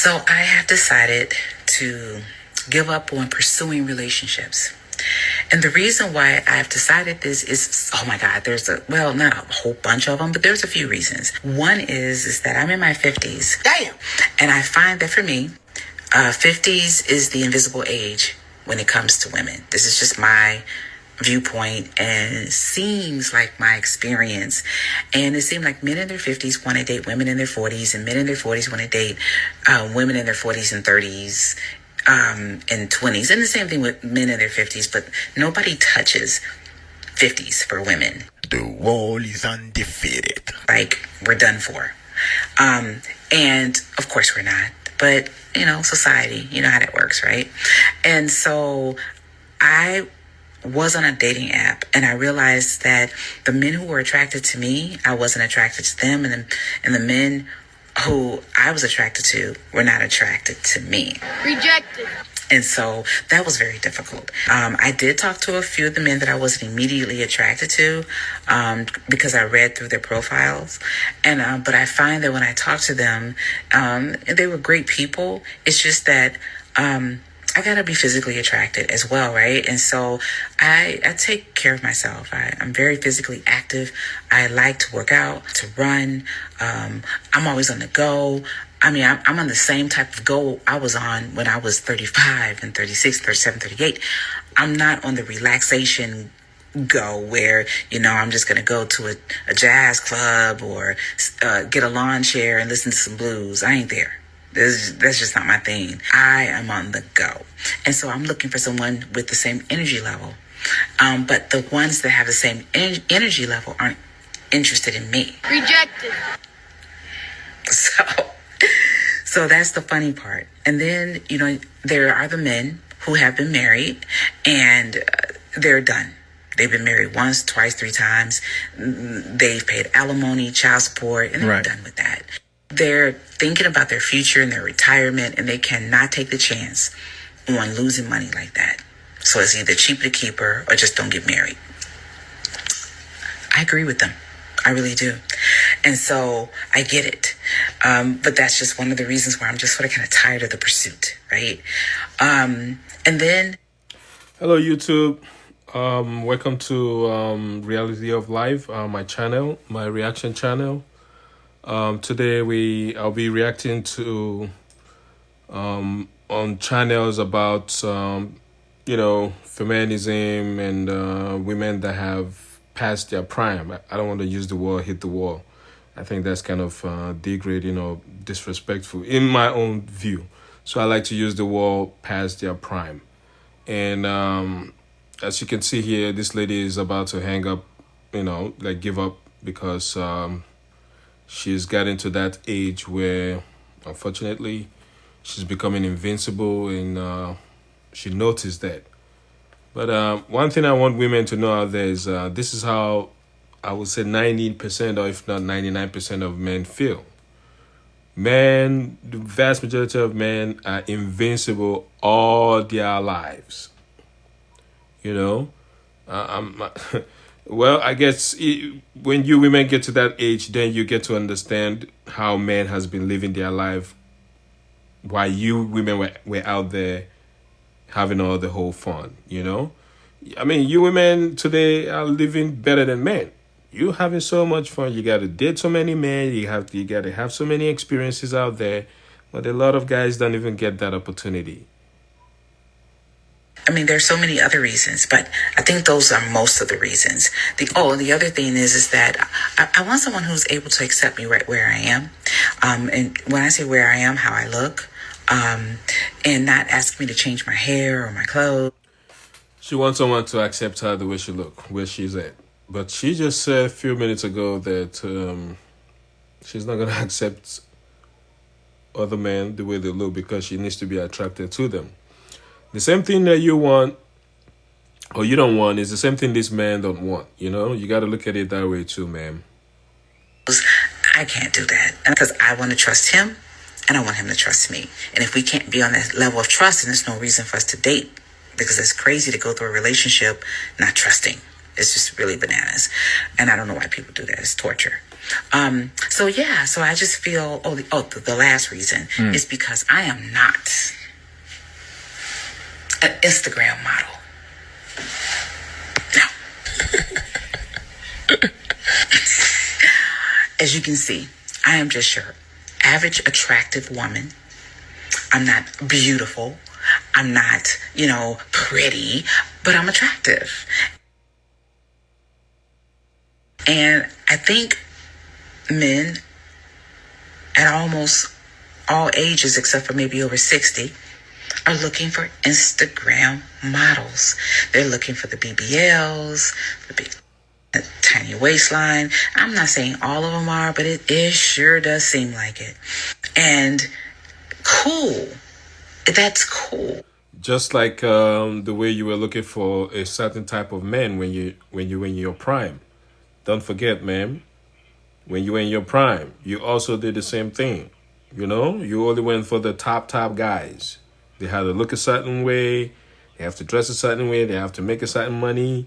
So I have decided to give up on pursuing relationships. And the reason why I've decided this is, oh my God, not a whole bunch of them, but there's a few reasons. One is that I'm in my 50s. Damn. And I find that for me, 50s is the invisible age when it comes to women. This is just my viewpoint, and it seems like my experience. And it seemed like men in their 50s want to date women in their 40s, and men in their 40s want to date women in their 40s and 30s and 20s. And the same thing with men in their 50s, but nobody touches 50s for women. The wall is undefeated. Like, we're done for. And of course we're not. But, society, you know how that works, right? And so I was on a dating app, and I realized that the men who were attracted to me, I wasn't attracted to them, and the men who I was attracted to were not attracted to me. Rejected. And so that was very difficult. I did talk to a few of the men that I wasn't immediately attracted to because I read through their profiles. And but I find that when I talk to them, they were great people. It's just that I gotta be physically attracted as well, right? And so I take care of myself. I'm very physically active. I like to work out, to run. I'm always on the go. I mean, I'm on the same type of go I was on when I was 35 and 36, 37, 38. I'm not on the relaxation go where, I'm just going to go to a jazz club or get a lawn chair and listen to some blues. I ain't there. That's just not my thing. I am on the go. And so I'm looking for someone with the same energy level. But the ones that have the same energy level aren't interested in me. Rejected. So that's the funny part. And then, there are the men who have been married and they're done. They've been married once, twice, 3 times. They've paid alimony, child support, and they're done with that. They're thinking about their future and their retirement, and they cannot take the chance on losing money like that. So it's either cheaper to keep her or just don't get married. I agree with them. I really do. And so I get it. But that's just one of the reasons why I'm just sort of kind of tired of the pursuit, right? And then... Hello, YouTube. Welcome to Reality of Life, my channel, my reaction channel. Today I'll be reacting to on channels about feminism and women that have passed their prime. I don't want to use the word hit the wall. I think that's kind of degrading or disrespectful in my own view. So I like to use the word past their prime. And as you can see here, this lady is about to hang up, give up because she's gotten to that age where, unfortunately, she's becoming invincible, and she noticed that. But one thing I want women to know out there is this is how I would say 90% or if not 99% of men feel. Men, the vast majority of men are invincible all their lives. Well, I guess when you women get to that age, then you get to understand how men has been living their life while you women were out there having all the whole fun, I mean, you women today are living better than men. You having so much fun. You got to date so many men. You got to have so many experiences out there. But a lot of guys don't even get that opportunity. I mean, there's so many other reasons, but I think those are most of the reasons. The other thing is that I want someone who's able to accept me right where I am. And when I say where I am, how I look, and not ask me to change my hair or my clothes. She wants someone to accept her the way she look, where she's at. But she just said a few minutes ago that she's not going to accept other men the way they look because she needs to be attracted to them. The same thing that you want or you don't want is the same thing this man don't want. You got to look at it that way too, ma'am. I can't do that because I want to trust him and I want him to trust me. And if we can't be on that level of trust, then there's no reason for us to date, because it's crazy to go through a relationship not trusting. It's just really bananas. And I don't know why people do that. It's torture. So I just feel, the last reason is because I am not an Instagram model. No. As you can see, I am just your average attractive woman. I'm not beautiful. I'm not, pretty, but I'm attractive. And I think men at almost all ages, except for maybe over 60, are looking for Instagram models. They're looking for the BBLs, the big tiny waistline. I'm not saying all of them are, but it sure does seem like it. And cool. That's cool. Just like the way you were looking for a certain type of man when you're in your prime. Don't forget, ma'am, when you were in your prime, you also did the same thing. You only went for the top guys. They have to look a certain way. They have to dress a certain way. They have to make a certain money.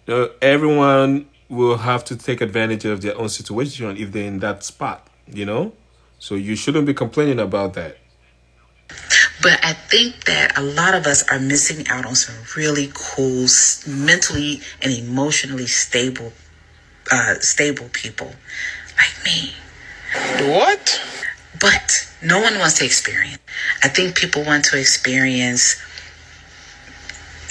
Everyone will have to take advantage of their own situation if they're in that spot, So you shouldn't be complaining about that. But I think that a lot of us are missing out on some really cool, mentally and emotionally stable people like me. What? But no one wants to experience. I think people want to experience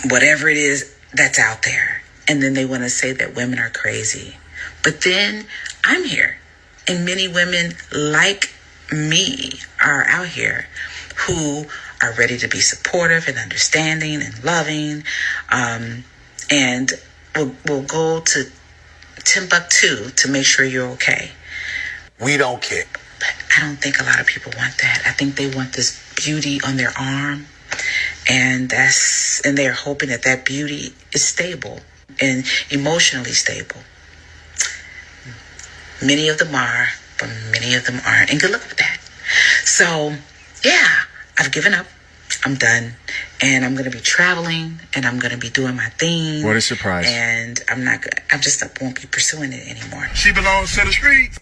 whatever it is that's out there. And then they want to say that women are crazy. But then I'm here. And many women like me are out here who are ready to be supportive and understanding and loving. And will go to Timbuktu to make sure you're okay. We don't care. But I don't think a lot of people want that. I think they want this beauty on their arm. And they're hoping that beauty is stable and emotionally stable. Many of them are, but many of them aren't. And good luck with that. So, yeah, I've given up. I'm done. And I'm going to be traveling and I'm going to be doing my thing. What a surprise. And I won't be pursuing it anymore. She belongs to the streets.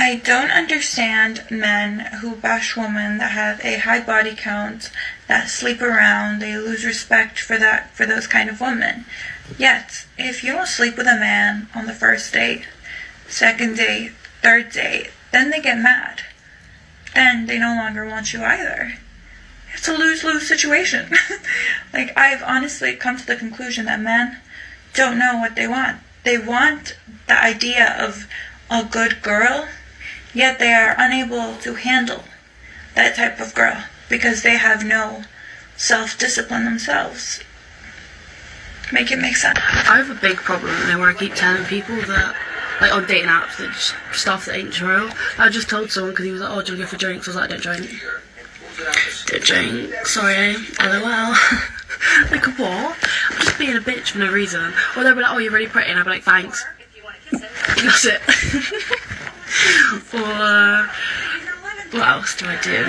I don't understand men who bash women that have a high body count, that sleep around. They lose respect for those kind of women. Yet, if you don't sleep with a man on the first date, second date, third date, then they get mad. Then they no longer want you either. It's a lose-lose situation. Like, I've honestly come to the conclusion that men don't know what they want. They want the idea of a good girl, yet they are unable to handle that type of girl because they have no self-discipline themselves. Make it make sense. I have a big problem where I keep telling people that, like on dating apps, that just stuff that ain't true. I just told someone because he was like, "Oh, do you want to go for drinks?" I was like, "I don't drink." Don't drink. Sorry. LOL. Like what? I'm just being a bitch for no reason. Or they'll be like, "Oh, you're really pretty," and I'll be like, "Thanks." That's it. Or what else do I do?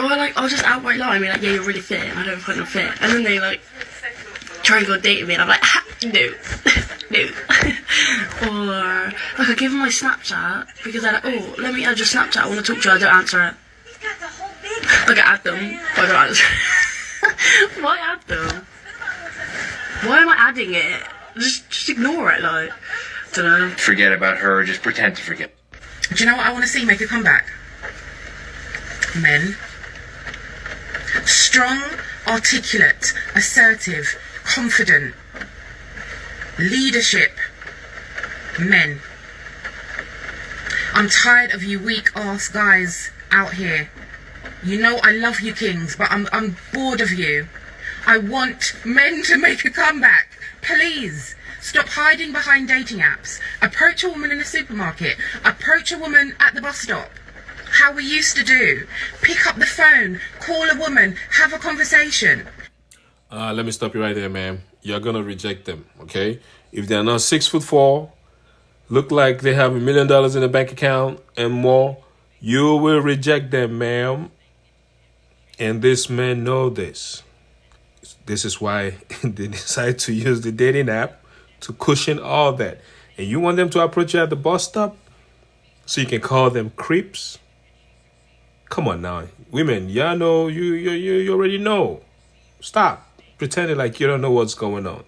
Or like I'll just outright lie and be like, "Yeah, you're really fit," and I don't fucking fit. And then they like try and go on a date with me and I'm like, no. No. Or like I give them my Snapchat because they're like, "Oh, let me add your Snapchat, I want to talk to you," I don't answer it. Like I add them, but I don't answer it. Why add them? Why am I adding it? Just ignore it, like. Don't know. Forget about her, just pretend to forget. Do you know what I want to see make a comeback? Men. Strong, articulate, assertive, confident. Leadership. Men. I'm tired of you weak ass guys out here. You know I love you kings, but I'm bored of you. I want men to make a comeback. Please. Stop hiding behind dating apps. Approach a woman in a supermarket. Approach a woman at the bus stop. How we used to do. Pick up the phone. Call a woman. Have a conversation. Let me stop you right there, ma'am. You're gonna reject them, okay? If they're not 6'4", look like they have $1 million in the bank account and more, you will reject them, ma'am. And these men know this. This is why they decide to use the dating app to cushion all that. And you want them to approach you at the bus stop so you can call them creeps? Come on now. Women, y'all know, you already know. Stop pretending like you don't know what's going on.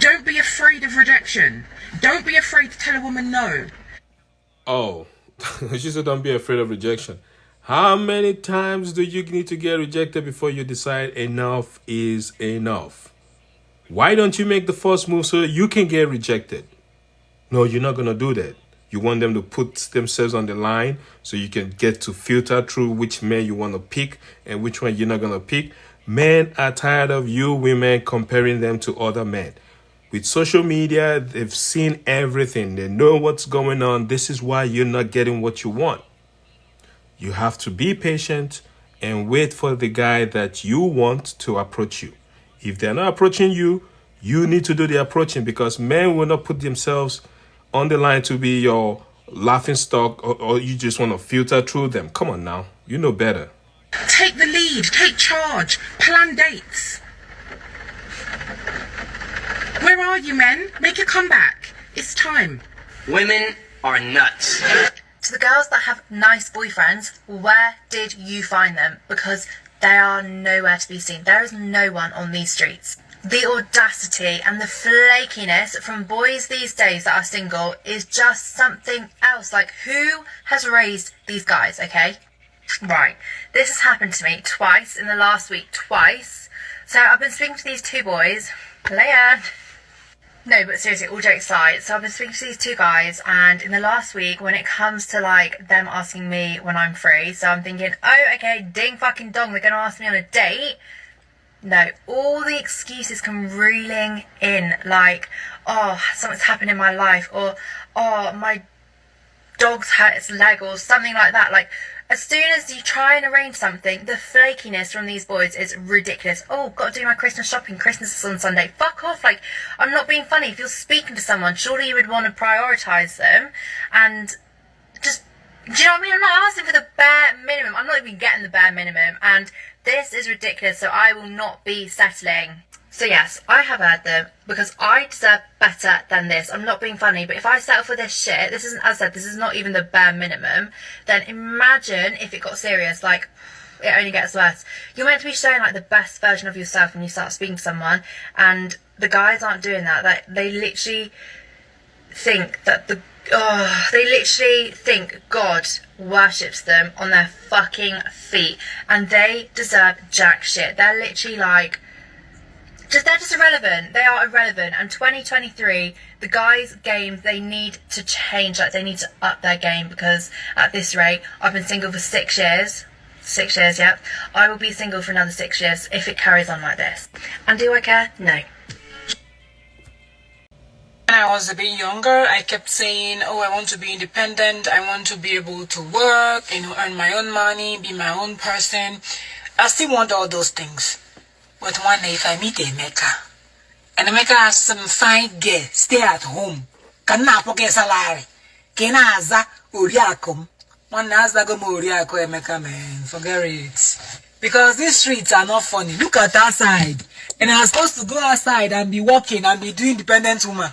Don't be afraid of rejection. Don't be afraid to tell a woman no. Oh, she said don't be afraid of rejection. How many times do you need to get rejected before you decide enough is enough? Why don't you make the first move so that you can get rejected? No, you're not going to do that. You want them to put themselves on the line so you can get to filter through which men you want to pick and which one you're not going to pick. Men are tired of you women comparing them to other men. With social media, they've seen everything. They know what's going on. This is why you're not getting what you want. You have to be patient and wait for the guy that you want to approach you. If they're not approaching you, you need to do the approaching, because men will not put themselves on the line to be your laughing stock, or you just want to filter through them. Come on now. You know better. Take the lead. Take charge. Plan dates. Where are you, men? Make a comeback. It's time. Women are nuts. To the girls that have nice boyfriends, where did you find them? Because they are nowhere to be seen. There is no one on these streets. The audacity and the flakiness from boys these days that are single is just something else. Like, who has raised these guys, okay? Right, this has happened to me twice in the last week, twice. So I've been speaking to these two boys. Leanne. No, but seriously, all jokes aside, so I've been speaking to these two guys, and in the last week, when it comes to, like, them asking me when I'm free, so I'm thinking, oh, okay, ding fucking dong, they're going to ask me on a date. No, all the excuses come reeling in, like, oh, something's happened in my life, or, oh, my dog's hurt its leg, or something like that. Like, as soon as you try and arrange something, the flakiness from these boys is ridiculous. Oh, got to do my Christmas shopping. Christmas is on Sunday. Fuck off. Like, I'm not being funny. If you're speaking to someone, surely you would want to prioritise them and just, do you know what I mean? I'm not asking for the bare minimum. I'm not even getting the bare minimum. And this is ridiculous. So I will not be settling. So yes, I have heard them because I deserve better than this. I'm not being funny, but if I settle for this shit, this isn't, as I said, this is not even the bare minimum, then imagine if it got serious. Like, it only gets worse. You're meant to be showing, like, the best version of yourself when you start speaking to someone, and the guys aren't doing that. Like, they literally think that they literally think God worships them on their fucking feet, and they deserve jack shit. They're literally like, they're just irrelevant. They are irrelevant. And 2023, the guys' games, they need to change. Like, they need to up their game, because at this rate, I've been single for 6 years. 6 years, yeah. I will be single for another 6 years if it carries on like this. And do I care? No. When I was a bit younger, I kept saying, oh, I want to be independent. I want to be able to work, earn my own money, be my own person. I still want all those things. But one day if I meet Emeka, and Emeka has some fine girl, stay at home, can not pocket salary, can aza uriakum. One aza go uriako Emeka, man, forget it. Because these streets are not funny. Look at that side. And I'm supposed to go outside and be walking and be doing independent woman.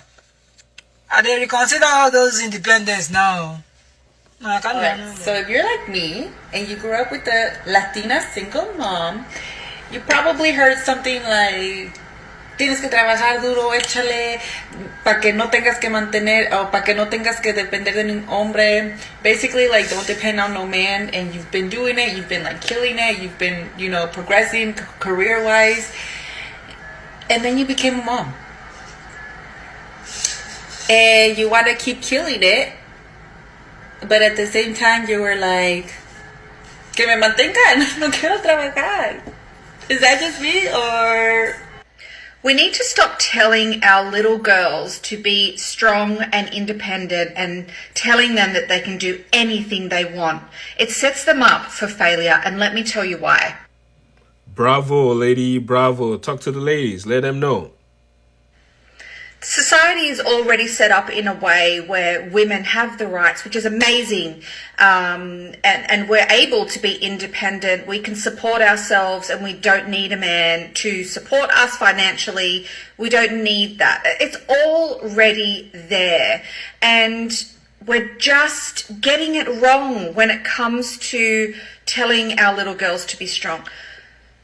And they reconsider all those independence now. No, I can't. Right. So if you're like me and you grew up with a Latina single mom, you probably heard something like, tienes que trabajar duro, échale, para que no tengas que mantener, o para que no tengas que depender de un hombre. Basically, like, don't depend on no man, and you've been doing it, you've been, like, killing it, you've been, progressing career-wise, and then you became a mom. And you want to keep killing it, but at the same time, you were like, que me mantengan, no quiero trabajar. Is that just me, or? We need to stop telling our little girls to be strong and independent and telling them that they can do anything they want. It sets them up for failure, and let me tell you why. Bravo, lady, bravo. Talk to the ladies. Let them know. Society is already set up in a way where women have the rights, which is amazing, and we're able to be independent. We can support ourselves, and we don't need a man to support us financially. We don't need that. It's already there, and we're just getting it wrong when it comes to telling our little girls to be strong.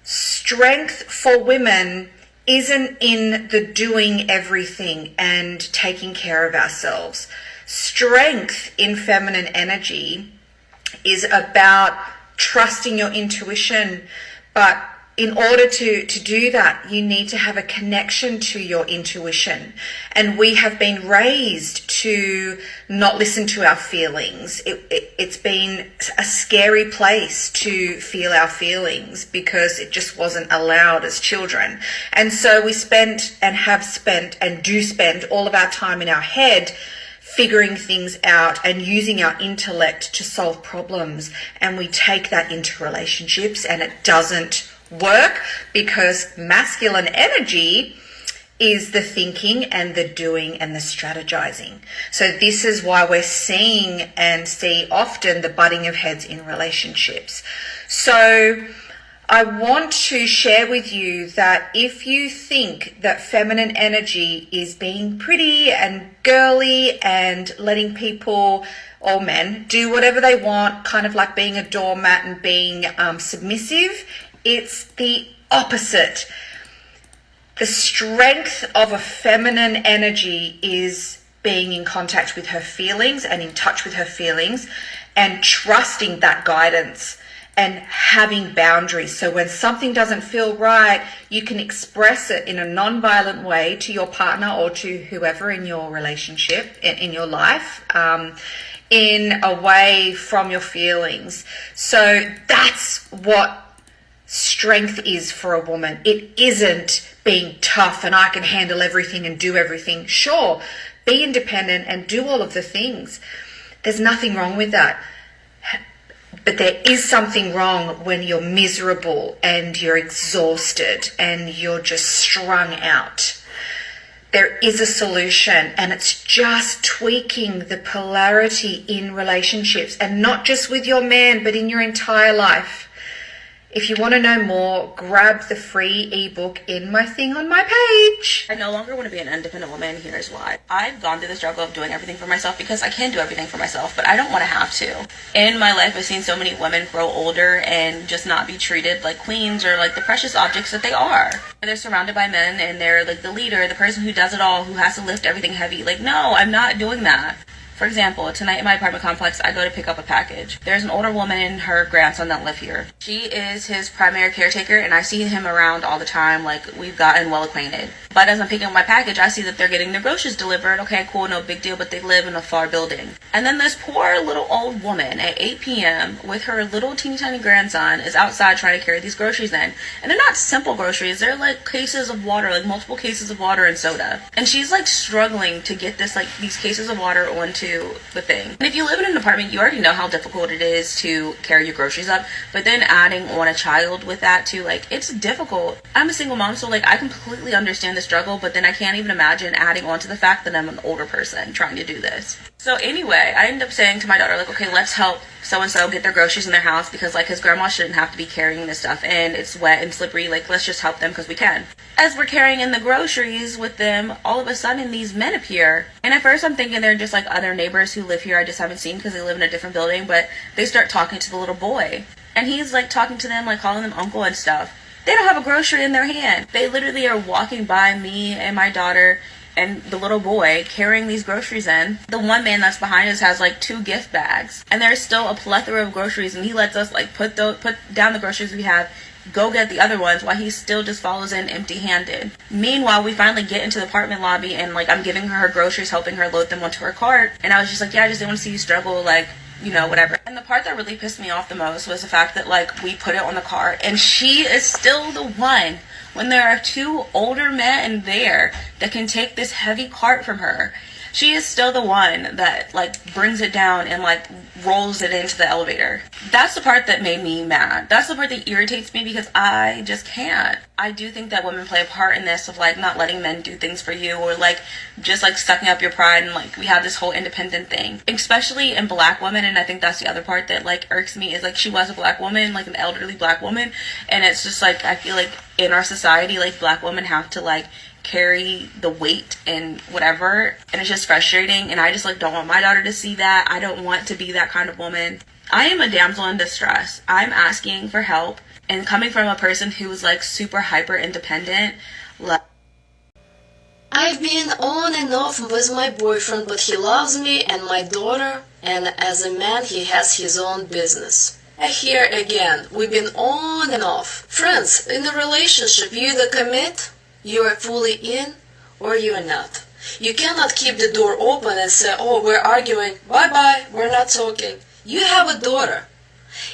Strength for women isn't in the doing everything and taking care of ourselves. Strength in feminine energy is about trusting your intuition, but in order to do that, you need to have a connection to your intuition. And we have been raised to not listen to our feelings. It's been a scary place to feel our feelings because it just wasn't allowed as children. And so we spent and have spent and do spend all of our time in our head figuring things out and using our intellect to solve problems. And we take that into relationships, and it doesn't work because masculine energy is the thinking and the doing and the strategizing. So this is why we're seeing and see often the butting of heads in relationships. So I want to share with you that if you think that feminine energy is being pretty and girly and letting people or men do whatever they want, kind of like being a doormat and being submissive, it's the opposite. The strength of a feminine energy is being in contact with her feelings and in touch with her feelings and trusting that guidance and having boundaries. So when something doesn't feel right, you can express it in a non-violent way to your partner or to whoever in your relationship, in your life, in a way from your feelings. So that's what strength is for a woman. It isn't being tough and I can handle everything and do everything. Sure, be independent and do all of the things. There's nothing wrong with that. But there is something wrong when you're miserable and you're exhausted and you're just strung out. There is a solution, and it's just tweaking the polarity in relationships, and not just with your man, but in your entire life. If you want to know more, grab the free ebook in my thing on my page. I no longer want to be an independent woman. Here's why. I've gone through the struggle of doing everything for myself because I can do everything for myself, but I don't want to have to. In my life, I've seen so many women grow older and just not be treated like queens or like the precious objects that they are. They're surrounded by men and they're like the leader, the person who does it all, who has to lift everything heavy. Like, no, I'm not doing that. For example, tonight in my apartment complex, I go to pick up a package. There's an older woman and her grandson that live here. She is his primary caretaker, and I see him around all the time, like we've gotten well acquainted. But as I'm picking up my package, I see that they're getting their groceries delivered. Okay, cool, no big deal, but they live in a far building. And then this poor little old woman at 8 p.m. with her little teeny tiny grandson is outside trying to carry these groceries in. And they're not simple groceries, they're like cases of water, like multiple cases of water and soda. And she's like struggling to get this, like these cases of water onto the thing. And if you live in an apartment, you already know how difficult it is to carry your groceries up, but then adding on a child with that too, like it's difficult. I'm a single mom, so like I completely understand the struggle, but then I can't even imagine adding on to the fact that I'm an older person trying to do this. So anyway, I ended up saying to my daughter, like, okay, let's help so-and-so get their groceries in their house because like his grandma shouldn't have to be carrying this stuff and it's wet and slippery. Like, let's just help them because we can. As we're carrying in the groceries with them, all of a sudden these men appear. And at first I'm thinking they're just like other neighbors who live here I just haven't seen because they live in a different building, but they start talking to the little boy. And he's like talking to them, like calling them uncle and stuff. They don't have a grocery in their hand. They literally are walking by me and my daughter and the little boy carrying these groceries in. The one man that's behind us has like 2 gift bags, and there's still a plethora of groceries, and he lets us like put down the groceries we have, go get the other ones while he still just follows in empty-handed. Meanwhile, we finally get into the apartment lobby and like I'm giving her groceries, helping her load them onto her cart, and I was just like, yeah, I just didn't want to see you struggle, like, you know, whatever. And the part that really pissed me off the most was the fact that like we put it on the cart and she is still the one, when there are 2 older men there that can take this heavy cart from her, she is still the one that like brings it down and like rolls it into the elevator. That's the part that made me mad. That's the part that irritates me because I just can't. I do think that women play a part in this of like not letting men do things for you, or like just like sucking up your pride, and like we have this whole independent thing, especially in black women. And I think that's the other part that like irks me is like she was a black woman, like an elderly black woman, and it's just like I feel like in our society like black women have to like carry the weight and whatever, and it's just frustrating, and I just like don't want my daughter to see that. I don't want to be that kind of woman. I am a damsel in distress. I'm asking for help, and coming from a person who is like super hyper independent. I've been on and off with my boyfriend, but he loves me and my daughter, and as a man he has his own business. Here again, we've been on and off. Friends, in a relationship you either commit, you are fully in, or you are not. You cannot keep the door open and say, oh, we're arguing, bye-bye, we're not talking. You have a daughter.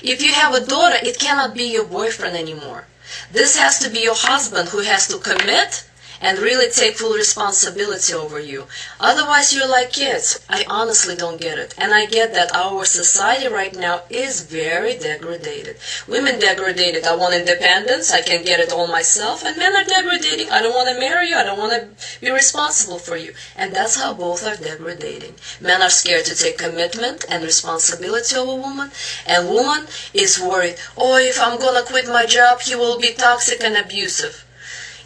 If you have a daughter, it cannot be your boyfriend anymore. This has to be your husband who has to commit and really take full responsibility over you. Otherwise, you're like kids. I honestly don't get it. And I get that our society right now is very degraded. Women degraded. I want independence. I can get it all myself. And men are degrading. I don't want to marry you. I don't want to be responsible for you. And that's how both are degrading. Men are scared to take commitment and responsibility of a woman. And woman is worried, oh, if I'm going to quit my job, he will be toxic and abusive.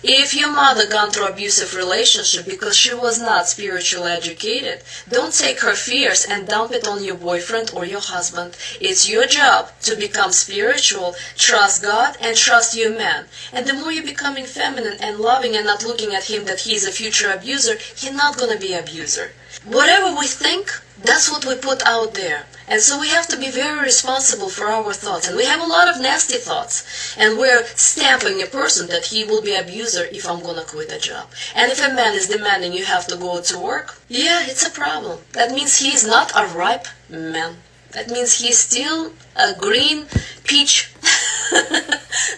If your mother gone through abusive relationship because she was not spiritually educated, don't take her fears and dump it on your boyfriend or your husband. It's your job to become spiritual, trust God, and trust your man. And the more you're becoming feminine and loving and not looking at him that he's a future abuser, he's not going to be abuser. Whatever we think, that's what we put out there. And so we have to be very responsible for our thoughts. And we have a lot of nasty thoughts. And we're stamping a person that he will be an abuser if I'm going to quit a job. And if a man is demanding you have to go to work, yeah, it's a problem. That means he's not a ripe man. That means he's still a green peach.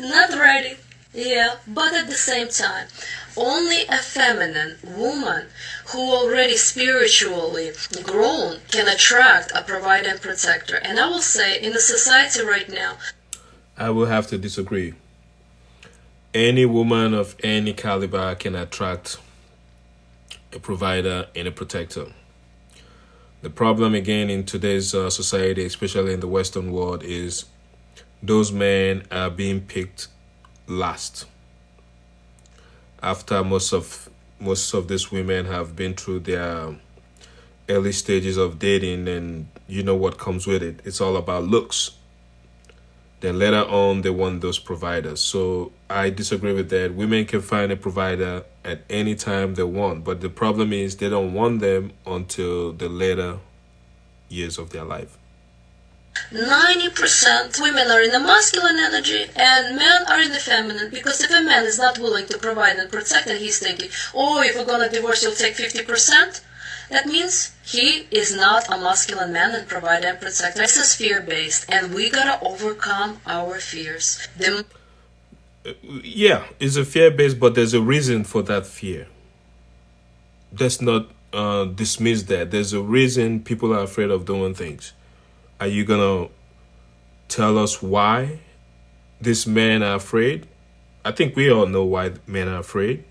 Not ready. Yeah, but at the same time, only a feminine woman who already spiritually grown can attract a provider and protector. And I will say, in the society right now, I will have to disagree. Any woman of any caliber can attract a provider and a protector. The problem again in today's society, especially in the Western world, is those men are being picked last. After most of these women have been through their early stages of dating, and you know what comes with it. It's all about looks. Then later on, they want those providers. So I disagree with that. Women can find a provider at any time they want, but the problem is they don't want them until the later years of their life. 90% women are in the masculine energy and men are in the feminine, because if a man is not willing to provide and protect and he's thinking, oh, if we're going to divorce, you'll take 50%, that means he is not a masculine man and provider and protector. This is fear-based, and we got to overcome our fears. Yeah, it's a fear-based, but there's a reason for that fear. Let's not dismiss that. There's a reason people are afraid of doing things. Are you going to tell us why these men are afraid? I think we all know why men are afraid.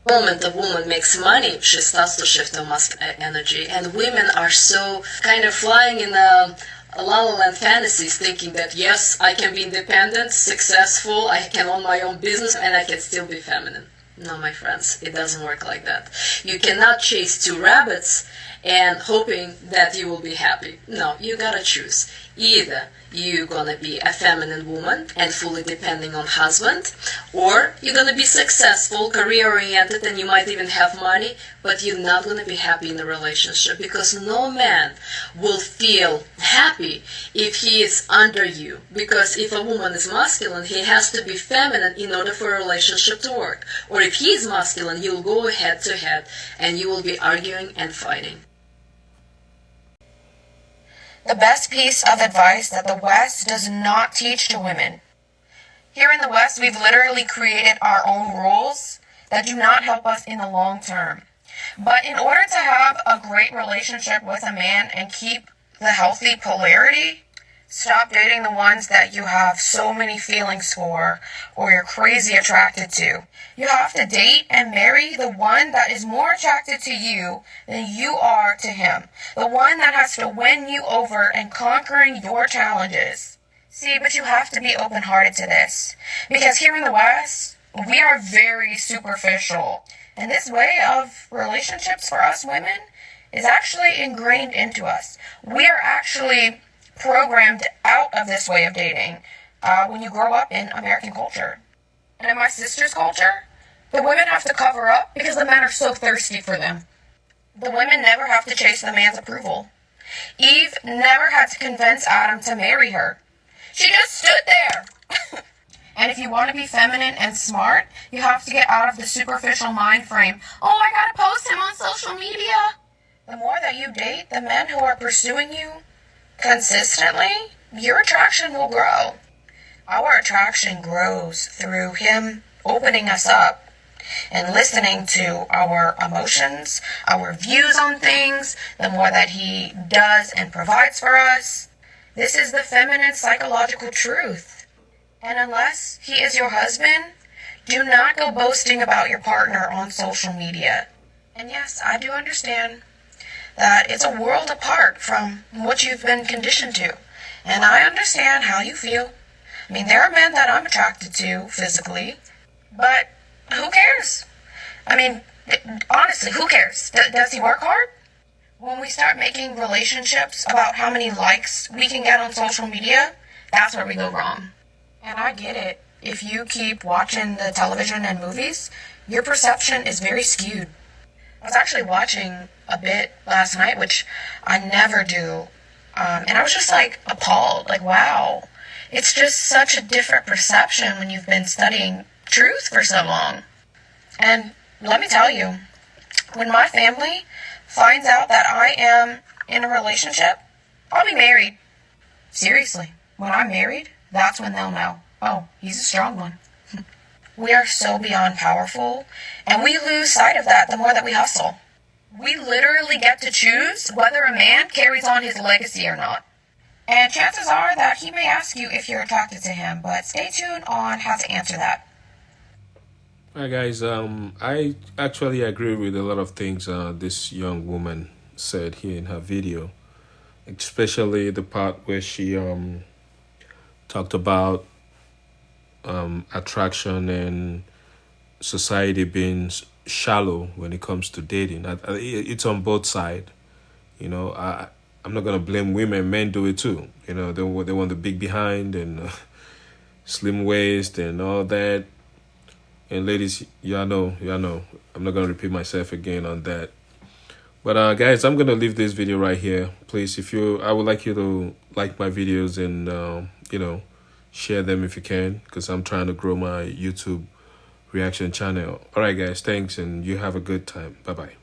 The moment a woman makes money, she starts to shift to masculine energy. And women are so kind of flying in a la la land fantasies, thinking that, yes, I can be independent, successful, I can own my own business, and I can still be feminine. No, my friends, it doesn't work like that. You cannot chase two rabbits and hoping that you will be happy. No, you gotta choose. Either you're gonna be a feminine woman and fully depending on husband, or you're gonna be successful, career-oriented, and you might even have money, but you're not gonna be happy in the relationship, because no man will feel happy if he is under you. Because if a woman is masculine, he has to be feminine in order for a relationship to work. Or if he is masculine, you'll go head to head and you will be arguing and fighting. The best piece of advice that the West does not teach to women. Here in the West, we've literally created our own rules that do not help us in the long term. But in order to have a great relationship with a man and keep the healthy polarity, stop dating the ones that you have so many feelings for or you're crazy attracted to. You have to date and marry the one that is more attracted to you than you are to him. The one that has to win you over and conquering your challenges. See, but you have to be open-hearted to this. Because here in the West, we are very superficial. And this way of relationships for us women is actually ingrained into us. We are actually programmed out of this way of dating when you grow up in American culture. And in my sister's culture, the women have to cover up because the men are so thirsty for them. The women never have to chase the man's approval. Eve never had to convince Adam to marry her. She just stood there. And if you want to be feminine and smart, you have to get out of the superficial mind frame. Oh, I gotta post him on social media. The more that you date the men who are pursuing you consistently, your attraction will grow. Our attraction grows through him opening us up and listening to our emotions, our views on things, the more that he does and provides for us. This is the feminine psychological truth. And unless he is your husband, do not go boasting about your partner on social media. And yes, I do understand that it's a world apart from what you've been conditioned to. And I understand how you feel. I mean, there are men that I'm attracted to physically, but who cares? I mean, honestly, who cares? Does he work hard? When we start making relationships about how many likes we can get on social media, that's where we go wrong. And I get it. If you keep watching the television and movies, your perception is very skewed. I was actually watching a bit last night, which I never do. And I was just like appalled, like, wow. It's just such a different perception when you've been studying truth for so long. And let me tell you, when my family finds out that I am in a relationship, I'll be married. Seriously, when I'm married, that's when they'll know. Oh, he's a strong one. We are so beyond powerful, and we lose sight of that the more that we hustle. We literally get to choose whether a man carries on his legacy or not. And chances are that he may ask you if you're attracted to him, but stay tuned on how to answer that. Hi guys, I actually agree with a lot of things this young woman said here in her video, especially the part where she talked about attraction and society being shallow when it comes to dating. It's on both sides. You know, I'm not gonna blame women. Men do it too. You know, they want the big behind and slim waist and all that. And ladies, y'all know. I'm not gonna repeat myself again on that. But guys, I'm gonna leave this video right here. Please, I would like you to like my videos and share them if you can, because I'm trying to grow my YouTube reaction channel. All right, guys, thanks, and you have a good time. Bye bye.